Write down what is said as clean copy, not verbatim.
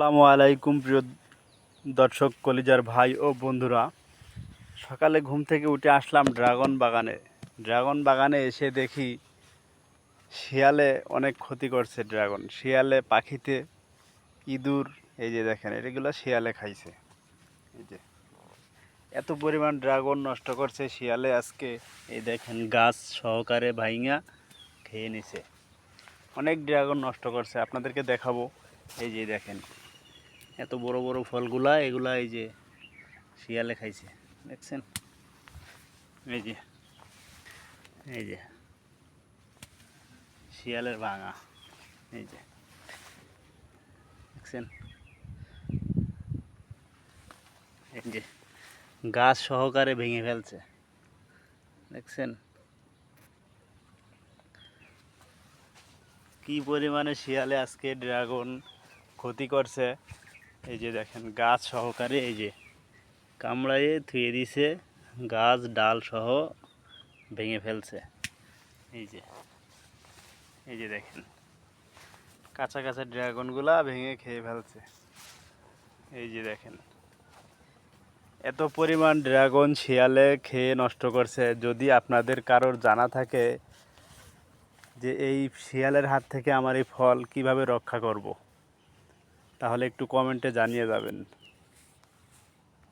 আসসালামু আলাইকুম প্রিয় দর্শক কলিজার ভাই ও বন্ধুরা। সকালে ঘুম থেকে উঠে আসলাম ড্রাগন বাগানে এসে দেখি শিয়ালে অনেক ক্ষতি করছে। শিয়ালে, পাখিতে, ইঁদুর, এই যে দেখেন এগুলো শিয়ালে খাইছে। এই যে এত পরিমাণ ড্রাগন নষ্ট করছে শিয়ালে আজকে। এই দেখেন গাছ সহকারে ভাইঙা খেয়ে নিছে। অনেক ড্রাগন নষ্ট করছে, আপনাদেরকে দেখাবো। এই যে দেখেন এত বড় বড় ফলগুলা, এগুলা এই যে শিয়ালে খাইছে, দেখছেন? এই যে এই যে শিয়ালের ভাঙা, এই যে দেখছেন, এই যে গাছ সহকারে ভেঙে ফেলছে, দেখছেন কি পরিমাণে শিয়ালে আজকে ড্রাগন ক্ষতি করছে। এই যে দেখেন গাছ সহকারে এই যে কামড়াইয়ে থুয়ে দিছে, গাছ ডাল সহ ভেঙে ফেলছে। এই যে এই যে দেখেন কাঁচা কাঁচা ড্রাগনগুলা ভেঙে খেয়ে ফেলছে। এই যে দেখেন এত পরিমাণ ড্রাগন শিয়ালে খেয়ে নষ্ট করছে। যদি আপনাদের কারোর জানা থাকে যে এই শিয়ালের হাত থেকে আমার এই ফল কিভাবে রক্ষা করব, তাহলে একটু কমেন্টে জানিয়ে যাবেন।